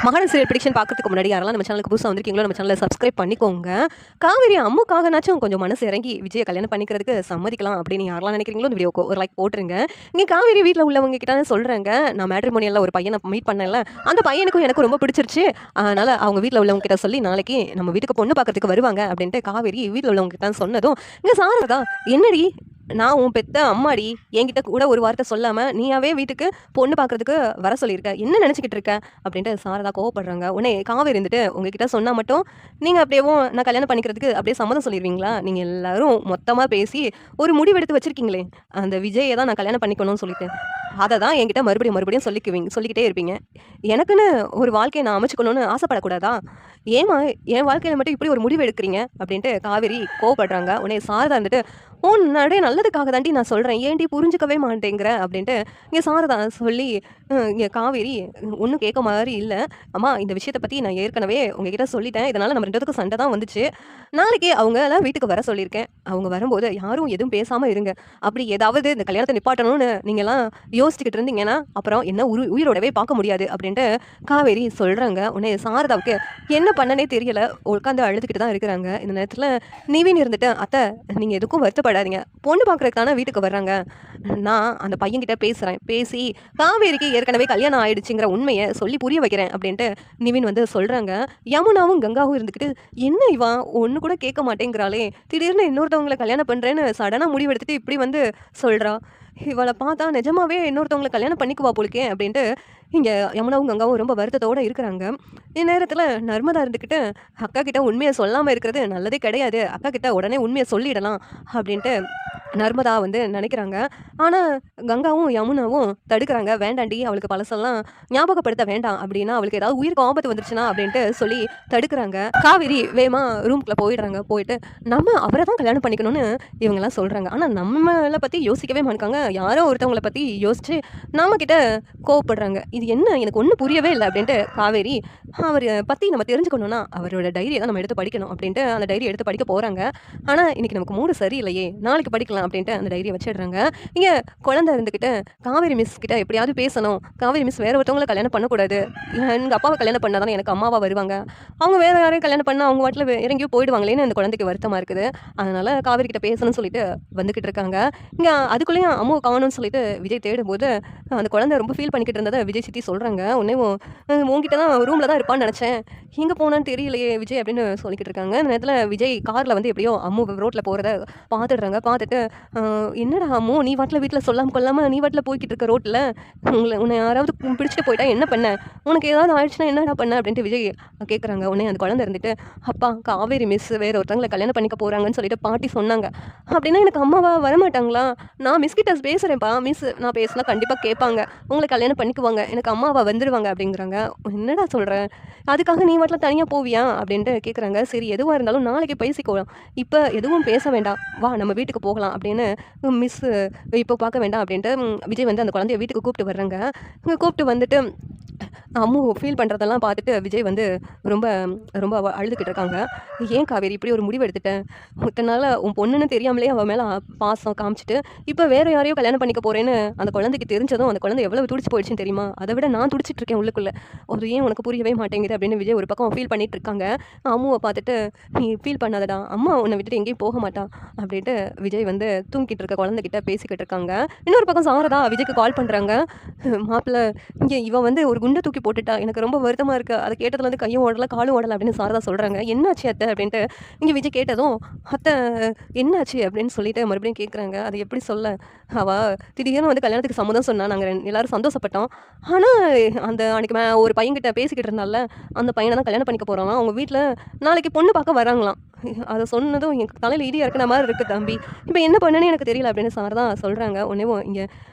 Mahanadi serial prediction பார்க்கறதுக்கு முன்னாடி யாரெல்லாம் நம்ம சேனலுக்கு புதுசாக வந்திருக்கீங்களோ நம்ம சேனலை சப்ஸ்கிரைப் பண்ணிக்கோங்க. காவேரி அம்முக்காகனாச்சும் கொஞ்சம் மனசு இறங்கி விஜயை கல்யாணம் பண்ணிக்கிறதுக்கு சம்மதிக்கலாம் அப்படின்னு யாரெல்லாம் நினைக்கிறீங்களோ இந்த வீடியோக்கு ஒரு லைக் போட்டுருங்க. இங்கே காவேரி வீட்டில் உள்ளவங்க கிட்ட சொல்கிறாங்க, நான் மேட்ரிமோனியலில் ஒரு பையனை மீட் பண்ணல, அந்த பையனுக்கும் எனக்கு ரொம்ப பிடிச்சிருச்சு, அதனால் அவங்க வீட்டில் உள்ளவங்க கிட்ட சொல்லி நாளைக்கு நம்ம வீட்டுக்கு பொண்ணு பார்க்கறதுக்கு வருவாங்க அப்படின்ட்டு காவேரி வீட்டில் உள்ளவங்க கிட்ட சொன்னதும் இங்கே சாரதா, என்னடி நான் உன் பெத்த அம்மாடி, என்கிட்ட கூட ஒரு வார்த்தை சொல்லாம நீயாவே வீட்டுக்கு பொண்ணு பார்க்கறதுக்கு வர சொல்லியிருக்க, என்ன நினச்சிக்கிட்டு இருக்க அப்படின்ட்டு சாரதா கோவப்படுறாங்க. உடனே காவேரி இருந்துட்டு, உங்ககிட்ட சொன்னா மட்டும் நீங்க அப்படியேவும் நான் கல்யாணம் பண்ணிக்கிறதுக்கு அப்படியே சம்மதம் சொல்லிடுவீங்களா? நீங்க எல்லாரும் மொத்தமா பேசி ஒரு முடிவெடுத்து வச்சிருக்கீங்களே, அந்த விஜயை தான் நான் கல்யாணம் பண்ணிக்கணும்னு சொல்லிட்டு, அதை தான் என்கிட்ட மறுபடியும் சொல்லிக்கிட்டே இருப்பீங்க. எனக்குன்னு ஒரு வாழ்க்கையை நான் அமைச்சுக்கணும்னு ஆசைப்படக்கூடாதா? ஏமா என் வாழ்க்கையில மட்டும் இப்படி ஒரு முடிவு எடுக்கிறீங்க அப்படின்ட்டு காவேரி கோவப்படுறாங்க. உடனே சாரதா இருந்துட்டு, உன்னுடைய நல்லதுக்காக தாண்டி நான் சொல்கிறேன், ஏன்டி புரிஞ்சுக்கவே மாட்டேங்கிற அப்படின்ட்டு இங்கே சாரதா சொல்லி இங்கே காவேரி ஒன்றும் கேட்க மாதிரி இல்லை. அம்மா, இந்த விஷயத்தை பற்றி நான் ஏற்கனவே உங்ககிட்ட சொல்லிட்டேன், இதனால் நம்ம 2 பேத்துக்கும் சண்டை தான் வந்துச்சு. நாளைக்கு அவங்களாம் வீட்டுக்கு வர சொல்லியிருக்கேன். அவங்க வரும்போது யாரும் எதுவும் பேசாமல் இருங்க. அப்படி ஏதாவது இந்த கல்யாணத்தை நிப்பாட்டணும்னு நீங்கள்லாம் யோசிச்சுக்கிட்டு இருந்தீங்கன்னா அப்புறம் என்ன உயிரோடவே பார்க்க முடியாது அப்படின்ட்டு காவேரி சொல்கிறாங்க. உடனே சாரதாவுக்கு என்ன பண்ணனே தெரியல, உட்காந்து அழுதுகிட்டு தான் இருக்கிறாங்க. இந்த நேரத்தில் நிவின் இருந்துட்டு, அத்தை நீங்கள் எதுக்கும் வருத்தப்படாதீங்க, பொண்ணு பார்க்குறதுக்கு தானே வீட்டுக்கு வர்றாங்க, நான் அந்த பையன்கிட்ட பேசுகிறேன், பேசி காவேரிக்கு ஏற்கனவே கல்யாணம் ஆயிடுச்சுங்கிற உண்மையை சொல்லி புரிய வைக்கிறேன் அப்படின்ட்டு நிவின் வந்து சொல்கிறாங்க. யமுனாவும் கங்காவும் இருந்துக்கிட்டு, என்ன இவா ஒன்று கூட கேட்க மாட்டேங்கிறாளே, திடீர்னு இன்னொருத்தவங்களை கல்யாணம் பண்ணுறேன்னு சடனாக முடிவெடுத்துட்டு இப்படி வந்து சொல்கிறா, இவளை பார்த்தா நிஜமாவே இன்னொருத்தவங்களை கல்யாணம் பண்ணிக்குவா போலுக்கே அப்படின்ட்டு இங்கே யமுனாவும் கங்காவும் ரொம்ப வருத்தத்தோடு இருக்கிறாங்க. இந்நேரத்தில் நர்மதா இருந்துக்கிட்டு, அக்கா கிட்ட உண்மையை சொல்லாமல் இருக்கிறது நல்லதே கிடையாது, அக்கா கிட்ட உடனே உண்மையை சொல்லிடலாம் அப்படின்ட்டு நர்மதா வந்து நினைக்கிறாங்க. ஆனால் கங்காவும் யமுனாவும் தடுக்கிறாங்க. வேண்டாண்டி, அவளுக்கு பழசெல்லாம் ஞாபகப்படுத்த வேண்டாம், அப்படின்னா அவளுக்கு ஏதாவது உயிருக்கு ஆபத்து வந்துருச்சுன்னா அப்படின்ட்டு சொல்லி தடுக்கிறாங்க. காவேரி வேமா ரூம்குள்ளே போயிடுறாங்க. போயிட்டு நம்ம அவரை தான் கல்யாணம் பண்ணிக்கணும்னு இவங்கெல்லாம் சொல்கிறாங்க. ஆனால் நம்மளை பற்றி யோசிக்கவே மாட்டாங்க, யாரோ ஒருத்தவங்களை பற்றி யோசித்து நம்மக்கிட்ட கோவப்படுறாங்க. இது என்ன, எனக்கு ஒன்றும் புரியவே இல்லை அப்படின்ட்டு காவேரி அவர் பற்றி நம்ம தெரிஞ்சுக்கணுன்னா அவரோட டைரியை தான் நம்ம எடுத்து படிக்கணும் அப்படின்ட்டு அந்த டைரி எடுத்து படிக்க போகிறாங்க. ஆனால் இன்றைக்கி நமக்கு மூடு சரியில்லையே, நாளைக்கு படிக்கலாம் அப்படின்ட்டு அந்த டைரியை வச்சிடுறாங்க. இங்கே குழந்தை இருந்துக்கிட்டு காவேரி மிஸ் கிட்ட எப்படியாவது பேசணும், காவேரி மிஸ் வேறு ஒருத்தவங்களை கல்யாணம் பண்ணக்கூடாது, எங்கள் அப்பாவை கல்யாணம் பண்ணால் தானே எனக்கு அம்மாவாக வருவாங்க, அவங்க வேறு யாரையும் கல்யாணம் பண்ணால் அவங்க வாட்டில் இறங்கியோ போயிடுவாங்களேன்னு அந்த குழந்தைக்கு வருத்தமாக இருக்குது. அதனால் காவேரி கிட்ட பேசணும்னு சொல்லிட்டு வந்துக்கிட்டு இருக்காங்க. இங்கே அதுக்குள்ளேயும் அம்மாவை காணும்னு சொல்லிட்டு விஜய் தேடும்போது அந்த குழந்தை ரொம்ப ஃபீல் பண்ணிக்கிட்டு இருந்ததை விஜய் சித்தி சொல்கிறாங்க. உடனே உங்ககிட்ட தான் ரூமில் தான் இருப்பான்னு நினச்சேன், எங்கே போனான்னு தெரியலையே விஜய் அப்படின்னு சொல்லிக்கிட்டு இருக்காங்க. அந்த நேரத்தில் விஜய் காரில் வந்து எப்படியோ அம்மு ரோட்டில் போகிறத பார்த்துடுறாங்க. பார்த்துட்டு, என்னடா அம்மு, நீ வாட்டில் வீட்டில் சொல்லாமல் கொள்ளாமல் நீ வாட்டில் போய்கிட்டு இருக்க ரோட்டில், உன்னை யாராவது பிடிச்சிட்டு போயிட்டா என்ன பண்ண, உனக்கு ஏதாவது ஆயிடுச்சுன்னா என்னடா பண்ண அப்படின்ட்டு விஜய் கேட்குறாங்க. உடனே அந்த குழந்தை இருந்துட்டு, அப்பா காவேரி மிஸ் வேறு ஒருத்தவங்களை கல்யாணம் பண்ணிக்க போகிறாங்கன்னு சொல்லிட்டு பாட்டி சொன்னாங்க, அப்படின்னா எனக்கு அம்மாவா வரமாட்டாங்களா, நான் மிஸ் கிட்ட பேசுகிறேன்ப்பா, மிஸ் நான் பேசினா கண்டிப்பாக கேட்பாங்க, உங்களை கல்யாணம் பண்ணிக்குவாங்க, எனக்கு அம்மாவா வந்துடுவாங்க அப்படிங்கிறாங்க. என்னடா சொல்கிறேன், அதுக்காக நீ வாட்டில் தனியாக போவியா அப்படின்ட்டு கேட்குறாங்க. சரி, எதுவாக இருந்தாலும் நாளைக்கு பேசிக்கலாம், இப்போ எதுவும் பேச வேண்டாம், வா நம்ம வீட்டுக்கு போகலாம் அப்படின்னு மிஸ் இப்போ பார்க்க வேண்டாம் அப்படின்ட்டு விஜய் வந்து அந்த குழந்தைய வீட்டுக்கு கூப்பிட்டு வர்றாங்க. கூப்பிட்டு வந்துட்டு அம்மு ஃபீல் பண்ணுறதெல்லாம் பார்த்துட்டு விஜய் வந்து ரொம்ப ரொம்ப அழுதுகிட்டு இருக்காங்க. ஏன் காவேரி இப்படி ஒரு முடிவு எடுத்துட்டேன், இத்தனால உன் பொண்ணுன்னு தெரியாமலே அவன் மேலே பாசம் காமிச்சிட்டு இப்போ வேறு யாரையோ கல்யாணம் பண்ணிக்க போகிறேன்னு அந்த குழந்தைக்கு தெரிஞ்சதும் அந்த குழந்தை எவ்வளவு துடிச்சு போயிடுச்சுன்னு தெரியுமா, அதை விட நான் துடிச்சிட்டு இருக்கேன் உள்ளுக்குள்ளே, அது ஏன் உனக்கு புரியவே மாட்டேங்குது அப்படின்னு விஜய் ஒரு பக்கம் ஃபீல் பண்ணிட்டு இருக்காங்க. அம்முவை பார்த்துட்டு, நீ ஃபீல் பண்ணாதடா, அம்மா உன்னை விட்டுட்டு எங்கேயும் போக மாட்டான் அப்படின்ட்டு விஜய் வந்து தூங்கிட்டு இருக்க குழந்தைகிட்ட பேசிக்கிட்டு இருக்காங்க. இன்னொரு பக்கம் சாரதா விஜய்க்கு கால் பண்ணுறாங்க. மாப்பிள்ளை, இங்கே இவன் வந்து ஒரு குண்டை தூக்கி போட்டுட்டா, எனக்கு ரொம்ப வருத்தமாக இருக்குது, அதை கேட்டதுலேருந்து கையும் ஓடலை காலும் ஓடலை அப்படின்னு சாரதா சொல்கிறாங்க. என்னாச்சு அத்தை அப்படின்ட்டு இங்கே விஜய் கேட்டதும், அத்தை என்னாச்சு அப்படின்னு சொல்லிட்டு மறுபடியும் கேட்குறாங்க. அது எப்படி சொல்ல, அவள் திடீர்னு வந்து கல்யாணத்துக்கு சம்மதம் சொன்னா, நாங்கள் எல்லாரும் சந்தோஷப்பட்டோம், ஆனால் அந்த அன்றைக்கி ஒரு பையன்கிட்ட பேசிக்கிட்டு இருந்தால, அந்த பையனை தான் கல்யாணம் பண்ணிக்க போகிறாங்க, அவங்க வீட்டில் நாளைக்கு பொண்ணு பார்க்க வராங்களாம், அதை சொன்னதும் எனக்கு தலையில் இடி இறக்குன மாதிரி இருக்குது தம்பி, இப்போ என்ன பண்ணுன்னு எனக்கு தெரியல அப்படின்னு சாரதா சொல்கிறாங்க. உடனே இங்கே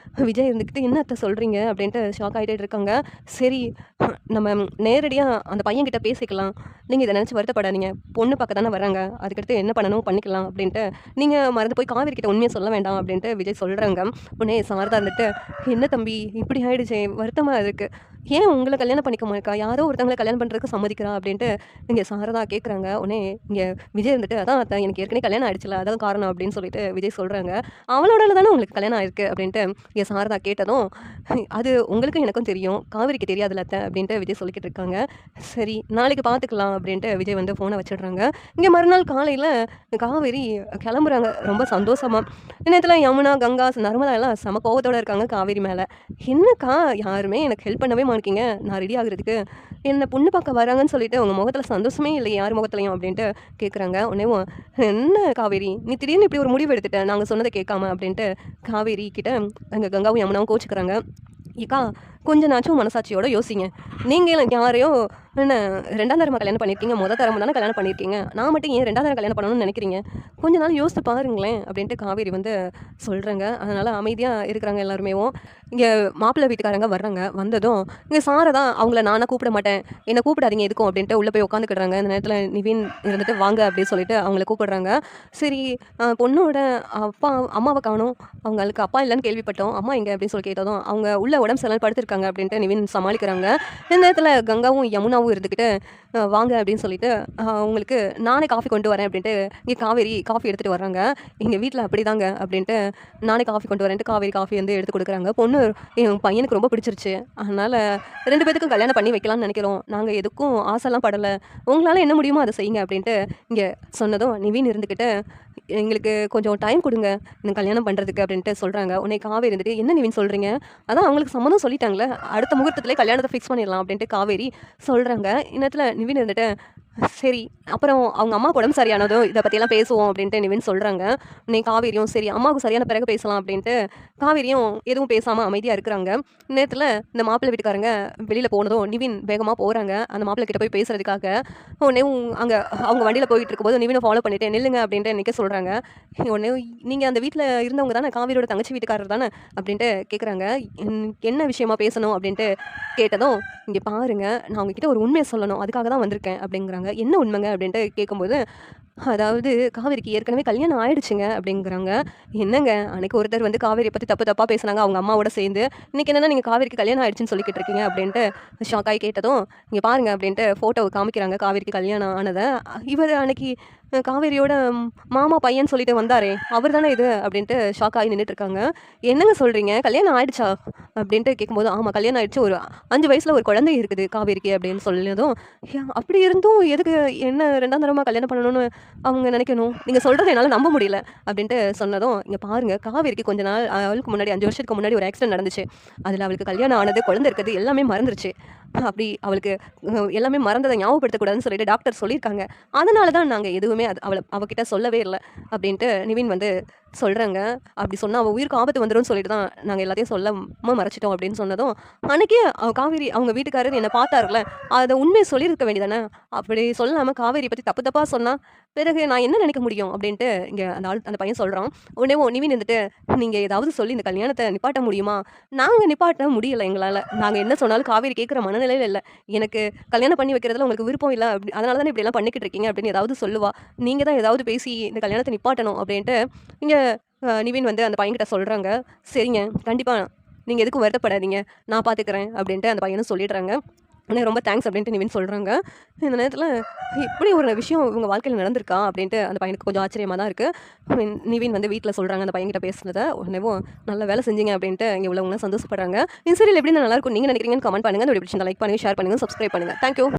விஜய் இருந்துக்கிட்டு, என்ன அத்தை சொல்கிறீங்க அப்படின்ட்டு ஷாக் ஆகிட்டே இருக்காங்க. சரி, நம்ம நேரடியாக அந்த பையன்கிட்ட பேசிக்கலாம், நீங்கள் இதை நினச்சி வருத்தப்படாதீங்க, பொண்ணு பார்க்க தானே வராங்க, அதுக்கடுத்து என்ன பண்ணணும் பண்ணிக்கலாம் அப்படின்ட்டு நீங்கள் மறந்து போய் காவேரி கிட்ட உண்மையை சொல்ல வேண்டாம் அப்படின்ட்டு விஜய் சொல்கிறாங்க. உடனே சாரதா இருந்துட்டு, என்ன தம்பி இப்படி ஆகிடுச்சே, வருத்தமாக இருக்குது, ஏன் உங்கள கல்யாணம் பண்ணிக்க மாட்டா? யாரோ ஒருத்தவங்கள கல்யாணம் பண்றதுக்கு சம்மதிக்கிறா அப்படின்ட்டு இங்க சாரதா கேட்குறாங்க. உடனே இங்க விஜய் இருந்துட்டு, "அதான் அத்த எனக்கு ஏற்கனவே கல்யாணம் ஆயிடுச்சுல்ல, அதான் காரணம்" அப்படின்னு சொல்லிட்டு விஜய் சொல்றாங்க. "அவளோடால தானே உங்களுக்கு கல்யாணம் ஆயிருக்கு" அப்படின்ட்டு இங்க சாரதா கேட்டதும், "அது உங்களுக்கும் எனக்கும் தெரியும். காவேரிக்கு தெரியாதுல்ல அத்த" அப்படின்ட்டு விஜய் சொல்லிக்கிட்டு இருக்காங்க. "சரி நாளைக்கு பார்த்துக்கலாம்" அப்படின்ட்டு விஜய் வந்து ஃபோன வச்சுடுறாங்க. இங்க மறுநாள் காலையில காவேரி கிளம்புறாங்க ரொம்ப சந்தோஷமா. இந்நேரத்துல யமுனா, கங்கா, நர்மதா எல்லாம் செம கோவத்தோட இருக்காங்க காவேரி மேல. "என்னக்கா யாருமே எனக்கு ஹெல்ப் பண்ணவே மாட்டேங்கிறீங்க. நான் ரெடி ஆகுறதுக்கு. என்ன பொண்ணு பார்க்க வராங்கன்னு சொல்லிட்டு உங்க முகத்துல சந்தோஷமே இல்லையே யார் முகத்துலயும்" அப்படின்ட்டு கேட்குறாங்க. உடனேவும் "என்ன காவேரி நீ திடீர்னு இப்படி ஒரு முடிவு எடுத்துட்ட நாங்க சொன்னத கேட்காம" அப்படின்ட்டு காவேரி கிட்ட அங்க கங்காவும் யமுனாவும் கோச்சுக்கிறாங்க. "ஏக்கா கொஞ்சனாச்சும் மனசாட்சியோட யோசிங்க. நீங்க யாரையோ என்ன 2ஆம் தரமா கல்யாணம் பண்ணியிருக்கீங்க. தரமா தானே கல்யாணம் பண்ணியிருக்கீங்க. நான் மட்டும் ஏன் 2ஆம் தரம் கல்யாணம் பண்ணணும்னு நினைக்கிறீங்க? கொஞ்ச நாள் யோசித்து பாருங்களேன்" அப்படின்ட்டு காவேரி வந்து சொல்றாங்க. அதனால அமைதியா இருக்கிறாங்க எல்லாருமேவும். இங்க மாப்பிள்ளை வீட்டுக்காரங்க வர்றாங்க. வந்ததும் இங்க சாரதா அவங்கள நானா கூப்பிட மாட்டேன். என்ன கூப்பிடாதீங்க எதுக்கும் அப்படின்ட்டு உள்ள போய் உட்காந்துக்கிடுறாங்க. இந்த நேரத்துல நிவின் இருந்துட்டு வாங்க அப்படின்னு சொல்லிட்டு அவங்கள கூப்பிடுறாங்க. சரி பொண்ணோட அப்பா அம்மாவ காணோம். அவங்களுக்கு அப்பா இல்லன்னு கேள்விப்பட்டோம். அம்மா எங்க அப்படின்னு சொல்லி கேட்டதும் அவங்க உள்ள உடம்பு சரியில்லாம படுத்திருக்காங்க அப்படின்ட்டு நிவின் சமாளிக்கிறாங்க. இந்த நேரத்துல கங்காவும் யமுனாவும் இருந்துக்கிட்டு வாங்க அப்படின்னு சொல்லிட்டு அவங்களுக்கு நானே காஃபி கொண்டு வரேன் அப்படின்ட்டு இங்கே காவேரி காஃபி எடுத்துகிட்டு வர்றாங்க. எங்கள் வீட்டில் அப்படிதாங்க அப்படின்ட்டு நானே காஃபி கொண்டு வரேன்ட்டு காவேரி காஃபி வந்து எடுத்து கொடுக்குறாங்க. பொண்ணு என் பையனுக்கு ரொம்ப பிடிச்சிருச்சு. அதனால் 2 பேத்துக்கும் கல்யாணம் பண்ணி வைக்கலாம்னு நினைக்கிறோம். நாங்கள் எதுக்கும் ஆசைலாம் படலை. உங்களால் என்ன முடியுமோ அதை செய்யுங்க அப்படின்ட்டு இங்கே சொன்னதும் நிவின் இருந்துக்கிட்டு எங்களுக்கு கொஞ்சம் டைம் கொடுங்க எனக்கு கல்யாணம் பண்ணுறதுக்கு அப்படின்ட்டு சொல்கிறாங்க. உன்னை காவேரி இருந்துட்டு என்ன நிவின் சொல்கிறீங்க? அதான் அவங்களுக்கு சம்மதம் சொல்லிட்டாங்களே, அடுத்த முகூர்த்தத்திலே கல்யாணத்தை ஃபிக்ஸ் பண்ணிடலாம் அப்படின்ட்டு காவேரி சொல்கிறாங்க. இன்னத்துல நிவின் இருந்துட்டு சரி அப்புறம் அவங்க அம்மாவுக்கு உடம்பு சரியானதும் இதை பற்றியெல்லாம் பேசுவோம் அப்படின்ட்டு நிவின் சொல்கிறாங்க. உடனே காவேரியும் சரி அம்மாவுக்கு சரியான பிறகு பேசலாம் அப்படின்ட்டு காவேரியும் எதுவும் பேசாமல் அமைதியாக இருக்கிறாங்க. நேரத்தில் இந்த மாப்பிள்ளை வீட்டுக்காரங்க வெளியில் போனதும் நிவின் வேகமாக போகிறாங்க அந்த மாப்பிள்ளை கிட்ட போய் பேசுறதுக்காக. உடனே அவங்க அவங்க வண்டியில் போயிட்டு இருக்கும்போது நிவினை ஃபாலோ பண்ணிட்டு நில்லுங்க அப்படின்ட்டு நிற்க சொல்கிறாங்க. உடனே நீங்கள் அந்த வீட்டில் இருந்தவங்க தானே காவேரியோட தங்கச்சி வீட்டுக்காரர் தானே அப்படின்ட்டு கேட்குறாங்க. என்ன விஷயமா பேசணும் அப்படின்ட்டு கேட்டதும் இங்கே பாருங்க நான் உங்ககிட்ட ஒரு உண்மையை சொல்லணும் அதுக்காக தான் வந்திருக்கேன் அப்படிங்கிறாங்க. என்ன உண்மைங்க அப்படின்ட்டு கேட்கும்போது அதாவது காவேரிக்கு ஏற்கனவே கல்யாணம் ஆயிடுச்சுங்க அப்படிங்கிறாங்க. என்னங்க அன்னைக்கு ஒருத்தர் வந்து காவேரியை பற்றி தப்பு தப்பாக பேசுனாங்க அவங்க அம்மாவோட சேர்ந்து. இன்னைக்கு என்னன்னா நீங்கள் காவேரிக்கு கல்யாணம் ஆயிடுச்சுன்னு சொல்லிக்கிட்டு இருக்கீங்க அப்படின்ட்டு ஷாக்காகி கேட்டதும் இங்கே பாருங்க அப்படின்ட்டு ஃபோட்டோவை காமிக்கிறாங்க காவேரிக்கு கல்யாணம் ஆனதை. இவர் அன்னைக்கு காவேரியோட மாமா பையன் சொல்லிட்டு வந்தாரே அவர் தானே இது அப்படின்ட்டு ஷாக் ஆகி நின்றுட்டு இருக்காங்க. என்னங்க சொல்கிறீங்க கல்யாணம் ஆயிடுச்சா அப்படின்ட்டு கேட்கும்போது ஆமாம் கல்யாணம் ஆயிடுச்சு ஒரு 5 வயசில் ஒரு குழந்தை இருக்குது காவேரிக்கு அப்படின்னு சொன்னதும் அப்படி இருந்தும் எதுக்கு என்ன 2ஆம் தரமாக கல்யாணம் பண்ணணும்னு அவங்க நினைக்கணும் நீங்கள் சொல்கிறத என்னால் நம்ப முடியல அப்படின்ட்டு சொன்னதும் இங்கே பாருங்கள் காவேரிக்கு கொஞ்ச நாள் அவளுக்கு முன்னாடி 5 வருஷத்துக்கு முன்னாடி ஒரு ஆக்சிடென்ட் நடந்துச்சு. அதில் அவளுக்கு கல்யாணம் ஆனது குழந்தை இருக்கிறது எல்லாமே மறந்துருச்சு. அப்படி அவளுக்கு எல்லாமே மறந்ததை ஞாபகப்படுத்தக்கூடாதுன்னு சொல்லிட்டு டாக்டர் சொல்லியிருக்காங்க. அதனால தான் நாங்கள் எதுவுமே அவகிட்ட சொல்லவே இல்லை அப்படின்ட்டு நிவின் வந்து சொல்கிறாங்க. அப்படி சொன்னால் அவள் உயிருக்கு ஆபத்து வந்துடும் சொல்லிட்டு தான் நாங்கள் எல்லாத்தையும் சொல்லாம மறைச்சிட்டோம் அப்படின்னு சொன்னதும் அன்னைக்கே காவேரி அவங்க வீட்டுக்காரர் என்னை பார்த்தாருல அதை உண்மையை சொல்லியிருக்க வேண்டியதானே. அப்படி சொல்லாமல் காவேரி பற்றி தப்பு தப்பாக சொன்னால் பிறகு நான் என்ன நினைக்க முடியும் அப்படின்ட்டு இங்கே அந்த பையன் சொல்கிறான். உடனே நிவின் இருந்துட்டு நீங்கள் ஏதாவது சொல்லி இந்த கல்யாணத்தை நிப்பாட்ட முடியுமா? நாங்கள் நிப்பாட்ட முடியலை எங்களால். நாங்கள் என்ன சொன்னாலும் காவேரி கேட்குற மனநிலையில் இல்லை. எனக்கு கல்யாணம் பண்ணி வைக்கிறதுல உங்களுக்கு விருப்பம் இல்லை அப்படி அதனால தானே இப்படியெல்லாம் பண்ணிக்கிட்டு இருக்கீங்க அப்படின்னு ஏதாவது சொல்லுவா. நீங்கள் தான் ஏதாவது பேசி இந்த கல்யாணத்தை நிப்பாட்டணும் அப்படின்ட்டு இங்கே நிவின் வந்து அந்த பையன்கிட்ட சொல்கிறாங்க. சரிங்க கண்டிப்பாக நீங்கள் எதுக்கும் வருத்தப்படாதீங்க நான் பார்த்துக்கிறேன் அப்படின்ட்டு அந்த பையனும் சொல்லிடுறாங்க. ஆனால் ரொம்ப தேங்க்ஸ் அப்படின்ட்டு நிவின் சொல்கிறாங்க. இந்த நேரத்தில் இப்படி ஒரு விஷயம் இவங்க வாழ்க்கையில் நடந்திருக்கா அப்படின்ட்டு அந்த பையனுக்கு கொஞ்சம் ஆச்சரியமாக தான் இருக்குது. நிவின் வந்து வீட்டில் சொல்கிறாங்க அந்த பையன்கிட்ட பேசுனதை. உடனேவும் நல்ல வேலை செஞ்சீங்க அப்படின்ட்டு இங்கே உள்ளவங்களாம் சந்தோஷப்படுறாங்க. இந்த சீரியல் எப்படி நல்லாயிருக்கும் நீங்கள் நினைக்கிறீங்கன்னு கமெண்ட் பண்ணுங்கள். இந்த வீடியோ பிடிச்சிருந்தா லைக் பண்ணுங்கள் ஷேர் பண்ணுங்கள் சப்ஸ்கிரைப் பண்ணுங்கள். தேங்க்யூ.